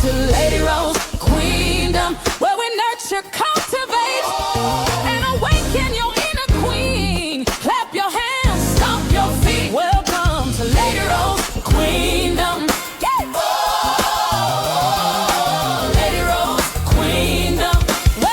to Lady Rose Queendom, where we nurture, cultivate, and awaken your inner queen. Clap your hands, stomp your feet. Welcome to Lady Rose Queendom. Yeah. Oh, Lady Rose Queendom. Well,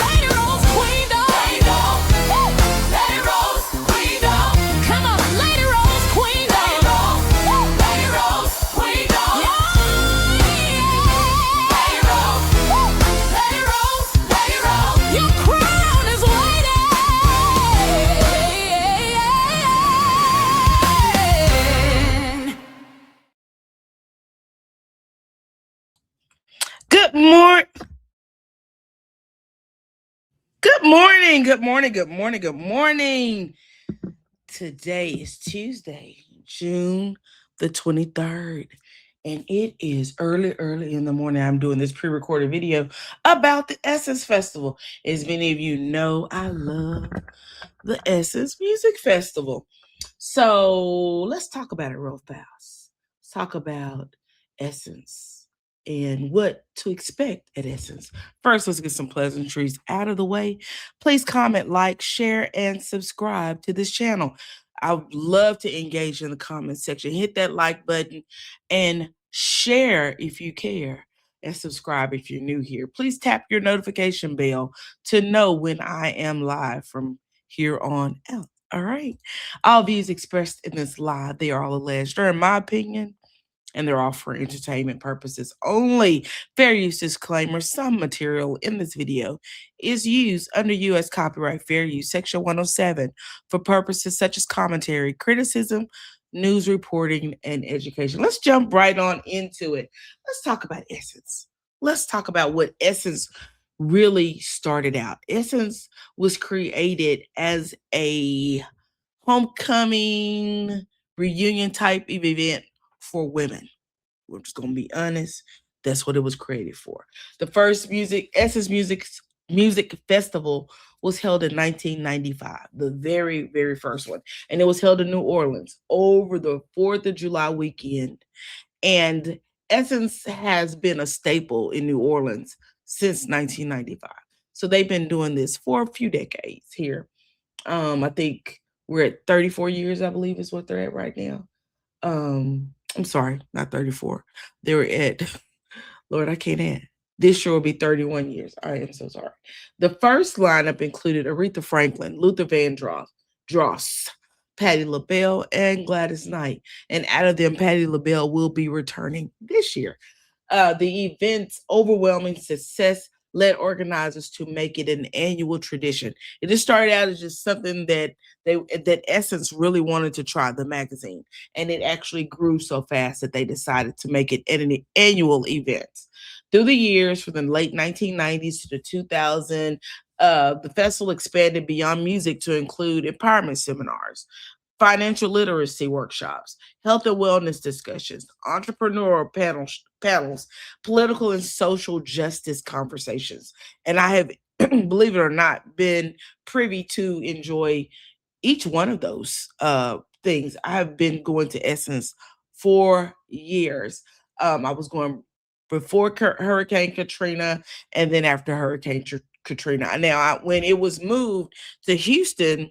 Lady Rose Queendom. Lady Rose Queendom. Come on, Lady Rose Queendom. Lady Rose Queendom. Yeah. Lady Rose. Lady Rose. Your crown is waiting. Good morning. Good morning. Good morning. Good morning. Good morning. Today is Tuesday, June the 23rd. And it is early in the morning. I'm doing this pre-recorded video about the Essence Festival. As many of you know, I love the Essence Music Festival. So let's talk about it real fast. Let's talk about Essence and what to expect at Essence. First, let's get some pleasantries out of the way. Please comment, like, share, and subscribe to this channel. I would love to engage in the comment section. Hit that like button and share if you care, and subscribe if you're new here. Please tap your notification bell to know when I am live from here on out. All right. All views expressed in this live, they are all alleged, or in my opinion, and they're all for entertainment purposes only. Fair use disclaimer: some material in this video is used under U.S. Copyright Fair Use Section 107 for purposes such as commentary, criticism, news reporting, and education. Let's jump right on into it. Let's talk about Essence. Let's talk about what Essence really started out. Essence was created as a homecoming reunion type of event for women. We're just gonna be honest. That's what it was created for. The first Essence Music Festival was held in 1995, the very first one, and it was held in New Orleans over the 4th of July weekend. And Essence has been a staple in New Orleans since 1995. So they've been doing this for a few decades here. I think we're at 34 years, I believe is what they're at right now. I'm sorry, not 34. They were at, Lord, I can't add. This year will be 31 years. I am so sorry. The first lineup included Aretha Franklin, Luther Vandross, Patti LaBelle, and Gladys Knight. And out of them, Patti LaBelle will be returning this year. The event's overwhelming success led organizers to make it an annual tradition. It just started out as just something that Essence really wanted to try, the magazine, and it actually grew so fast that they decided to make it an annual event. Through the years, from the late 1990s to the 2000s, the festival expanded beyond music to include empowerment seminars, financial literacy workshops, health and wellness discussions, entrepreneurial panels, political and social justice conversations. And I have, believe it or not, been privy to enjoy each one of those things. I have been going to Essence for years. I was going before Hurricane Katrina and then after Hurricane Katrina. Now, when it was moved to Houston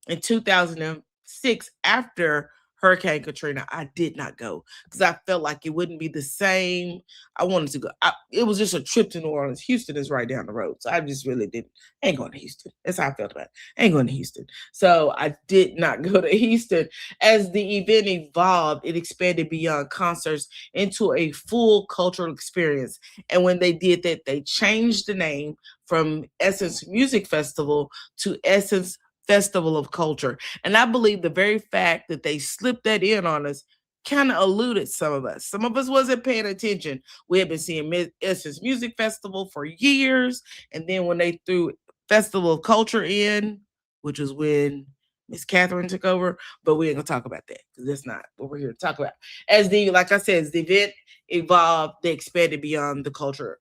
in 2006 after Hurricane Katrina, I did not go because I felt like it wouldn't be the same. I wanted to go. It was just a trip to New Orleans. Houston is right down the road. So I just really didn't. I ain't going to Houston. That's how I felt about it. I ain't going to Houston. So I did not go to Houston. As the event evolved, it expanded beyond concerts into a full cultural experience. And when they did that, they changed the name from Essence Music Festival to Essence Festival of Culture. And I believe the very fact that they slipped that in on us kind of eluded some of us. Some of us wasn't paying attention. We had been seeing Essence Music Festival for years. And then when they threw Festival of Culture in, which was when Miss Catherine took over, but we ain't gonna talk about that because that's not what we're here to talk about. Like I said, as the event evolved, they expanded beyond the culture,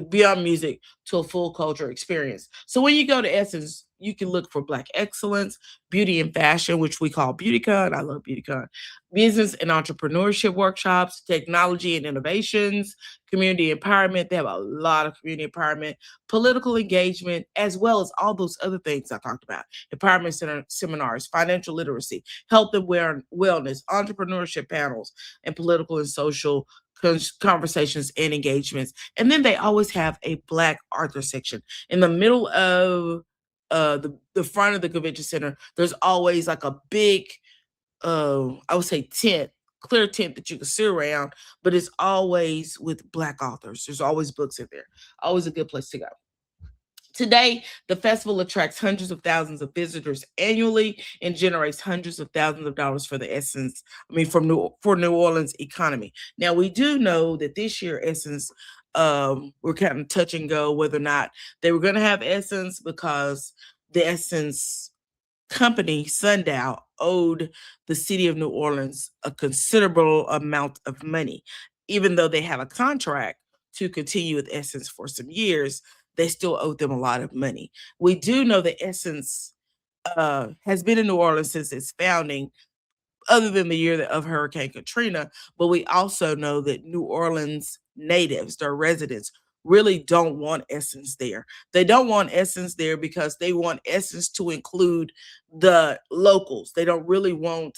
beyond music to a full culture experience. So when you go to Essence you can look for Black excellence, beauty and fashion, which we call BeautyCon. I love BeautyCon. Business and entrepreneurship workshops, technology and innovations, community empowerment. They have a lot of community empowerment, political engagement, as well as all those other things I talked about. Empowerment seminars, financial literacy, health and wellness, entrepreneurship panels, and political and social conversations and engagements. And then they always have a Black Author section in the middle of the front of the convention center. There's always like a big I would say tent, clear tent that you can sit around, but it's always with Black authors. There's always books in there. Always a good place to go. Today, the festival attracts hundreds of thousands of visitors annually and generates hundreds of thousands of dollars for the for New Orleans economy. Now, we do know that this year Essence, we're kind of touch and go whether or not they were going to have Essence, because the Essence company, Sundial, owed the city of New Orleans a considerable amount of money. Even though they have a contract to continue with Essence for some years, they still owe them a lot of money. We do know that Essence has been in New Orleans since its founding, other than the year of Hurricane Katrina. But we also know that New Orleans natives, their residents, really don't want Essence there. They don't want Essence there because they want Essence to include the locals. They don't really want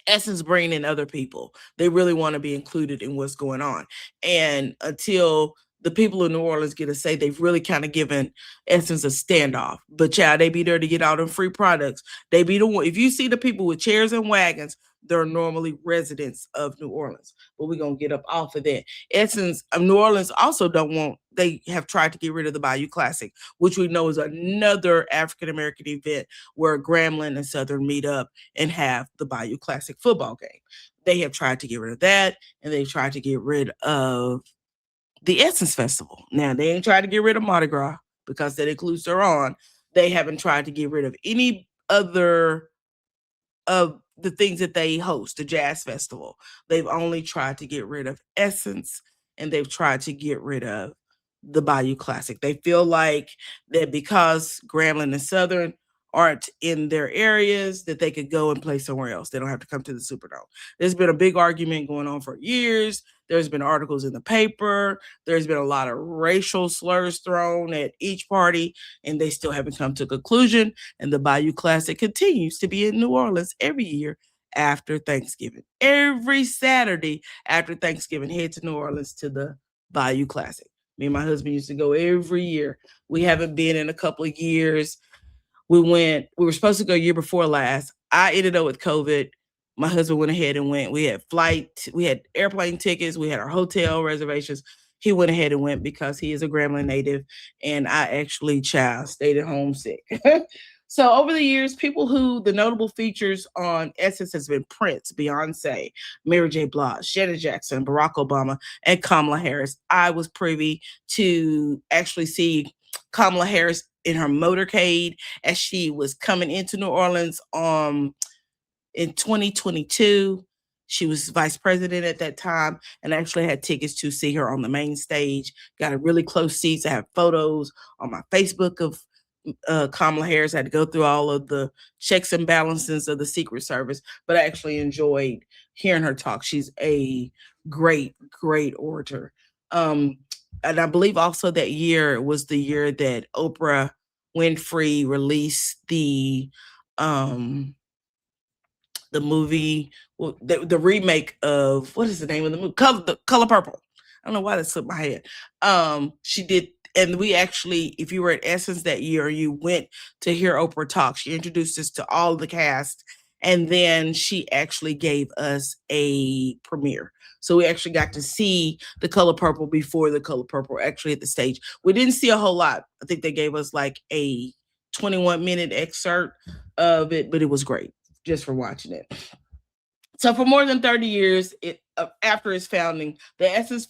Essence bringing in other people. They really want to be included in what's going on. And until the people in New Orleans get a say, they've really kind of given Essence a standoff. But child, they be there to get all them free products. They be the one. If you see the people with chairs and wagons, they're normally residents of New Orleans. But we're gonna get up off of that. Essence of New Orleans also don't want, they have tried to get rid of the Bayou Classic, which we know is another African American event where Grambling and Southern meet up and have the Bayou Classic football game. They have tried to get rid of that, and they've tried to get rid of the Essence Festival. Now, they ain't tried to get rid of Mardi Gras because that includes their own. They haven't tried to get rid of any other of the things that they host, the Jazz Festival. They've only tried to get rid of Essence, and they've tried to get rid of the Bayou Classic. They feel like that because Grambling and Southern aren't in their areas, that they could go and play somewhere else. They don't have to come to the Superdome. There's been a big argument going on for years. There's been articles in the paper. There's been a lot of racial slurs thrown at each party, and they still haven't come to a conclusion. And the Bayou Classic continues to be in New Orleans every year after Thanksgiving. Every Saturday after Thanksgiving, head to New Orleans to the Bayou Classic. Me and my husband used to go every year. We haven't been in a couple of years. We were supposed to go year before last. I ended up with COVID. My husband went ahead and went. We had airplane tickets, we had our hotel reservations. He went ahead and went because he is a Grambling native, and I actually, stayed at home sick. So over the years, the notable features on Essence has been Prince, Beyonce, Mary J. Blige, Janet Jackson, Barack Obama, and Kamala Harris. I was privy to actually see Kamala Harris in her motorcade as she was coming into New Orleans in 2022. She was vice president at that time, and I actually had tickets to see her on the main stage. Got a really close seats. I have photos on my Facebook of Kamala Harris. I had to go through all of the checks and balances of the Secret Service, but I actually enjoyed hearing her talk. She's a great, great orator. And I believe also that year was the year that Oprah Winfrey released the movie, the remake of, what is the name of the movie? Color Purple. I don't know why that slipped my head. She did, and we actually, if you were at Essence that year, you went to hear Oprah talk. She introduced us to all the cast, and then she actually gave us a premiere. So we actually got to see The Color Purple before The Color Purple actually at the stage. We didn't see a whole lot. I think they gave us like a 21-minute excerpt of it, but it was great just for watching it. So for more than 30 years after its founding, the Essence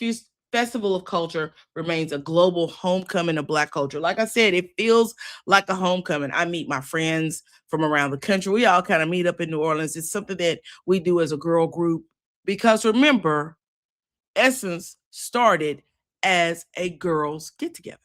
Festival of Culture remains a global homecoming of Black culture. Like I said, it feels like a homecoming. I meet my friends from around the country. We all kind of meet up in New Orleans. It's something that we do as a girl group because, remember, Essence started as a girls' get-together.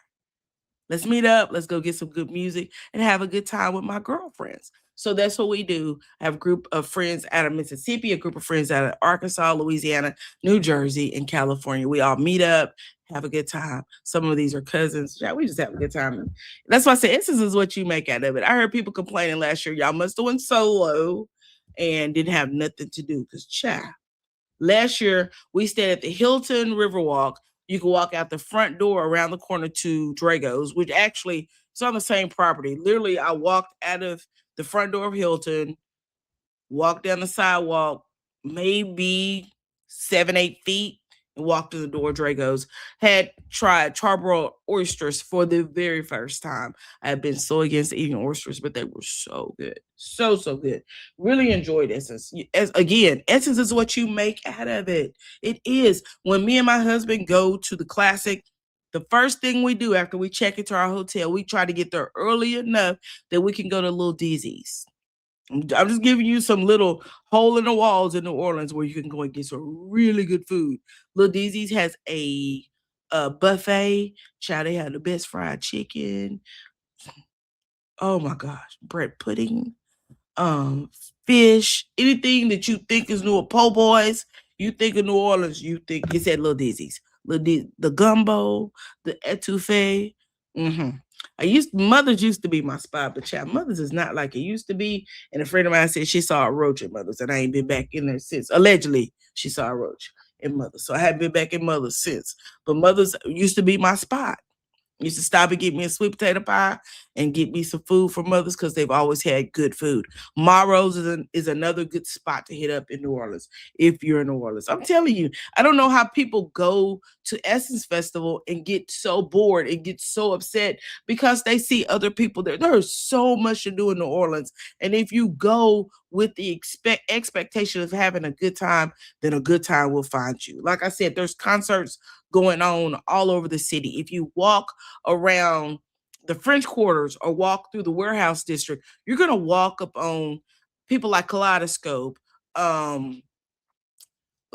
Let's meet up. Let's go get some good music and have a good time with my girlfriends. So that's what we do. I have a group of friends out of Mississippi, a group of friends out of Arkansas, Louisiana, New Jersey, and California. We all meet up, have a good time. Some of these are cousins. Yeah, we just have a good time. And that's why I say Essence is what you make out of it. I heard people complaining last year, y'all must have went solo and didn't have nothing to do because, child, last year we stayed at the Hilton Riverwalk. You can walk out the front door around the corner to Drago's, which actually is on the same property. Literally, I walked out of the front door of Hilton, walked down the sidewalk, maybe 7, 8 feet, and walked to the door. Drago's. Had tried charbroiled oysters for the very first time. I had been so against eating oysters, but they were so good. So good. Really enjoyed Essence. Again, Essence is what you make out of it. It is. When me and my husband go to the Classic, the first thing we do after we check into our hotel, we try to get there early enough that we can go to Little Dizzy's. I'm just giving you some little hole in the walls in New Orleans where you can go and get some really good food. Little Dizzy's has a buffet. Child, they have the best fried chicken. Oh my gosh, bread pudding, fish, anything that you think is new. Po' boys, you think of New Orleans, you think it's at Little Dizzy's. The gumbo, the etouffee. Mother's used to be my spot, but child, Mother's is not like it used to be. And a friend of mine said she saw a roach at Mother's, and I ain't been back in there since. Allegedly, she saw a roach in Mother's, so I haven't been back in Mother's since. But Mother's used to be my spot. Used to stop and get me a sweet potato pie and get me some food from Mother's because they've always had good food. Maro's is another good spot to hit up in New Orleans if you're in New Orleans. I'm telling you, I don't know how people go to Essence Festival and get so bored and get so upset because they see other people there. There's so much to do in New Orleans. And if you go with the expectation of having a good time, then a good time will find you. Like I said, there's concerts going on all over the city. If you walk around the French Quarters or walk through the Warehouse District, you're going to walk up on people like Kaleidoscope, let's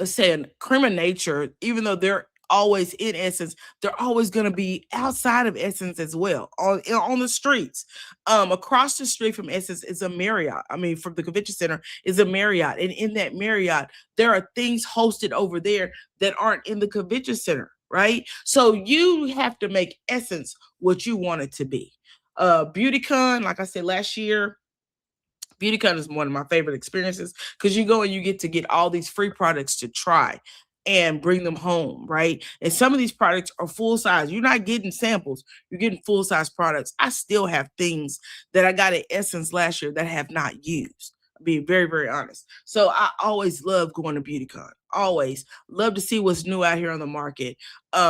say Creme of Nature, even though they're always in Essence, they're always going to be outside of Essence as well, on the streets. Across the street from Essence is a Marriott. I mean, from the convention center is a Marriott. And in that Marriott, there are things hosted over there that aren't in the convention center, right? So you have to make Essence what you want it to be. BeautyCon, like I said last year, BeautyCon is one of my favorite experiences because you go and you get to get all these free products to try and bring them home, right? And some of these products are full size. You're not getting samples, you're getting full size products. I still have things that I got at Essence last year that I have not used. I'm being very, very honest. So I always love going to BeautyCon. Always love to see what's new out here on the market.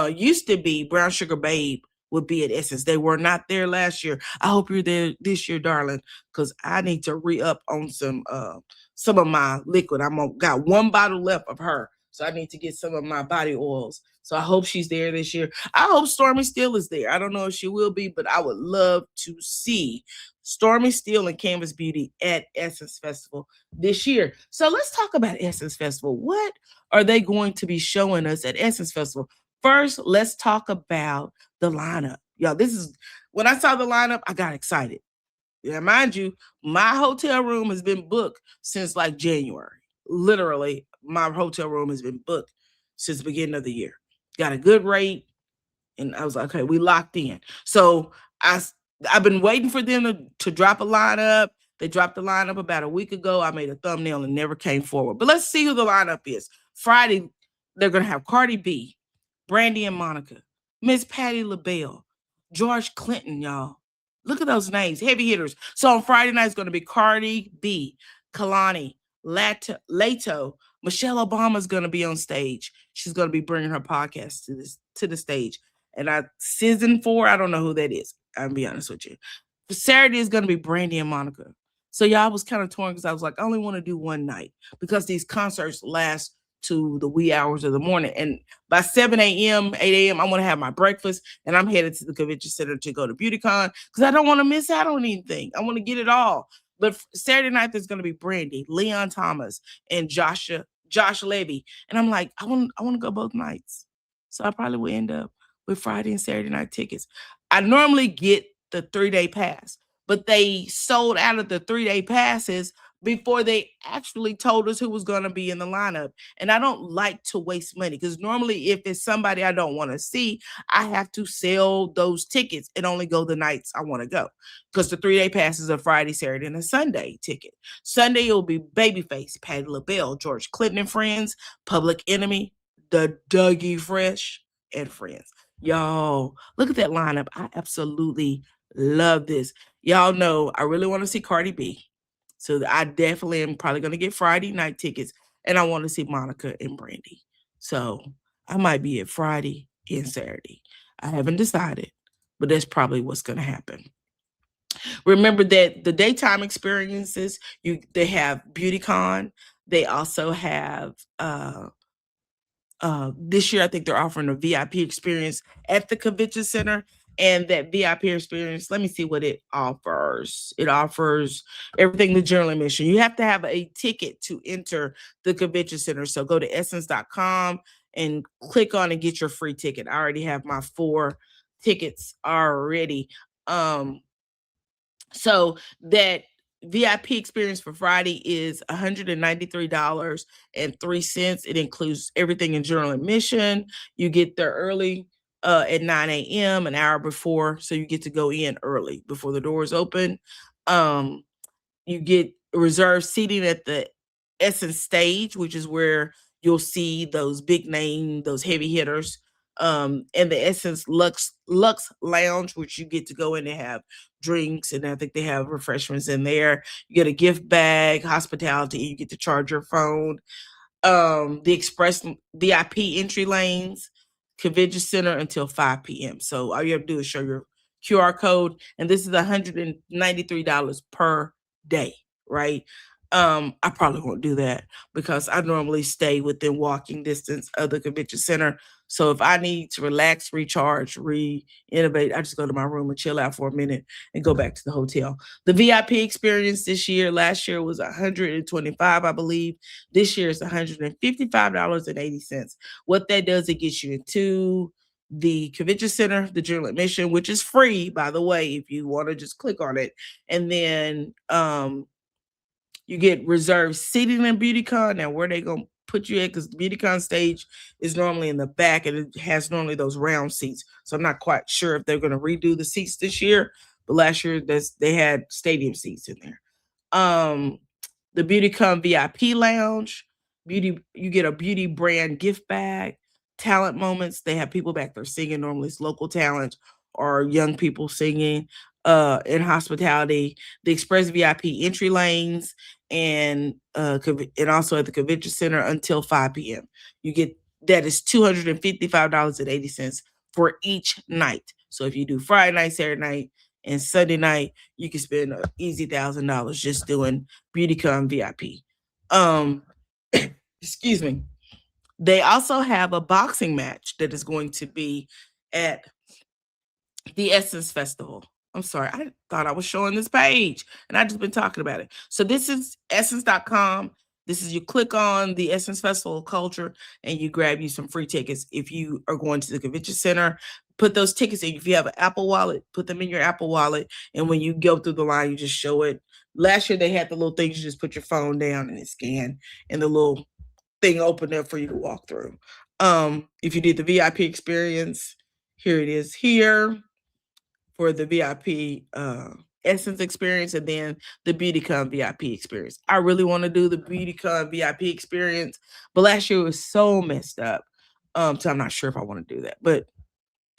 Used to be Brown Sugar Babe would be at Essence. They were not there last year. I hope you're there this year, darling, because I need to re-up on some of my liquid. Got one bottle left of her, so I need to get some of my body oils. So I hope she's there this year. I hope Stormy Steele is there. I don't know if she will be, but I would love to see Stormy Steele and Canvas Beauty at Essence Festival this year. So let's talk about Essence Festival. What are they going to be showing us at Essence Festival? First, let's talk about the lineup. Y'all, this is when I saw the lineup, I got excited. Yeah, mind you, my hotel room has been booked since like January. Literally, my hotel room has been booked since the beginning of the year. Got a good rate, and I was like, okay, we locked in. So I've been waiting for them to drop a lineup. They dropped the lineup about a week ago. I made a thumbnail and never came forward. But let's see who the lineup is. Friday, they're going to have Cardi B, Brandy and Monica, Miss Patti LaBelle, George Clinton, y'all. Look at those names, heavy hitters. So on Friday night, it's going to be Cardi B, Kalani, Leto. Michelle Obama's going to be on stage. She's going to be bringing her podcast to the stage. And season 4, I don't know who that is. I'll be honest with you. Saturday is going to be Brandy and Monica. So y'all was kind of torn because I was like, I only want to do one night because these concerts last to the wee hours of the morning. And by 7 a.m., 8 a.m., I want to have my breakfast and I'm headed to the convention center to go to BeautyCon because I don't want to miss out on anything. I want to get it all. But Saturday night, there's going to be Brandy, Leon Thomas, and Josh Levy. And I'm like, I want to go both nights. So I probably will end up with Friday and Saturday night tickets. I normally get the 3-day pass, but they sold out of the 3-day passes before they actually told us who was going to be in the lineup. And I don't like to waste money because normally if it's somebody I don't want to see, I have to sell those tickets and only go the nights I want to go. Because the 3-day pass is a Friday, Saturday, and a Sunday ticket. Sunday it will be Babyface, Patti LaBelle, George Clinton and Friends, Public Enemy, the Dougie Fresh, and Friends. Y'all, look at that lineup. I absolutely love this. Y'all know I really want to see Cardi B. So I definitely am probably going to get Friday night tickets. And I want to see Monica and Brandy. So I might be at Friday and Saturday. I haven't decided, but that's probably what's going to happen. Remember that the daytime experiences, they have BeautyCon. They also have this year, I think they're offering a VIP experience at the convention center. And that VIP experience, let me see what it offers. It offers everything the general admission. You have to have a ticket to enter the convention center. So go to essence.com and click on and get your free ticket. I already have my 4 tickets already. So that VIP experience for Friday is $193.03. It includes everything in general admission. You get there early at 9 a.m., an hour before, so you get to go in early before the doors open. You get reserved seating at the Essence stage, which is where you'll see those big name, those heavy hitters. And the Essence Lux Lounge, which you get to go in and have drinks, and I think they have refreshments in there. You get a gift bag, hospitality, you get to charge your phone. The Express VIP entry lanes, convention center until 5 p.m. So all you have to do is show your QR code, and this is $193 per day, right? I probably won't do that because I normally stay within walking distance of the convention center. So if I need to relax, recharge, innovate, I just go to my room and chill out for a minute and go back to the hotel. The VIP experience this year, last year was $125, I believe. This year is $155.80. What that does, it gets you into the convention center, the general admission, which is free, by the way, if you want to just click on it. And then you get reserved seating in BeautyCon. Now, where they gonna put you at? Because BeautyCon stage is normally in the back, and it has normally those round seats. So I'm not quite sure if they're gonna redo the seats this year. But last year, they had stadium seats in there. The BeautyCon VIP lounge, you get a beauty brand gift bag. Talent moments, they have people back there singing. Normally, it's local talent or young people singing. In hospitality, the Express VIP entry lanes, and also at the convention center until 5 p.m. You get that is $255.80 for each night. So if you do Friday night, Saturday night, and Sunday night, you can spend an easy $1,000 just doing BeautyCon VIP. Excuse me. They also have a boxing match that is going to be at the Essence Festival. I'm sorry, I thought I was showing this page, and I just been talking about it. So this is essence.com. This is, you click on the Essence Festival of Culture, and you grab you some free tickets if you are going to the convention center. Put those tickets in. If you have an Apple Wallet, put them in your Apple Wallet, and when you go through the line, you just show it. Last year, they had the little things. You just put your phone down, and it scanned, and the little thing opened up for you to walk through. If you did the VIP experience, here it is here for the VIP Essence experience, and then the BeautyCon VIP experience. I really want to do the BeautyCon VIP experience, but last year was so messed up. So I'm not sure if I want to do that, but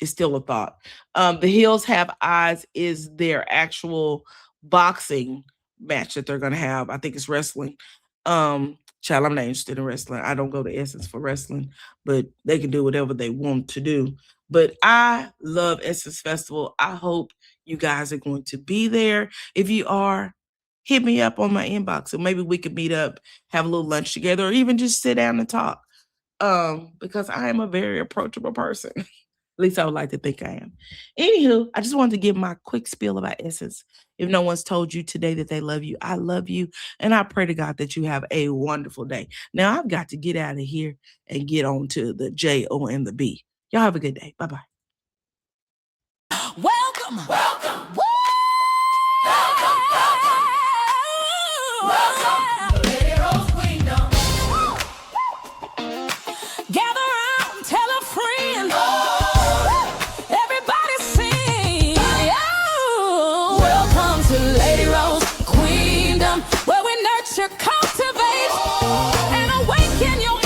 it's still a thought. The Hills Have Eyes is their actual boxing match that they're going to have. I think it's wrestling. Child, I'm not interested in wrestling. I don't go to Essence for wrestling, but they can do whatever they want to do. But I love Essence Festival. I hope you guys are going to be there. If you are, hit me up on my inbox, and maybe we could meet up, have a little lunch together, or even just sit down and talk. Because I am a very approachable person. At least I would like to think I am. Anywho, I just wanted to give my quick spiel about Essence. If no one's told you today that they love you, I love you. And I pray to God that you have a wonderful day. Now, I've got to get out of here and get on to the J-O and the B. Y'all have a good day. Bye-bye. Well, Welcome. Welcome. Welcome to Lady Rose Queendom. Gather round, tell a friend. Everybody sing. Oh, welcome to Lady Rose Queendom, where we nurture, cultivate, and awaken your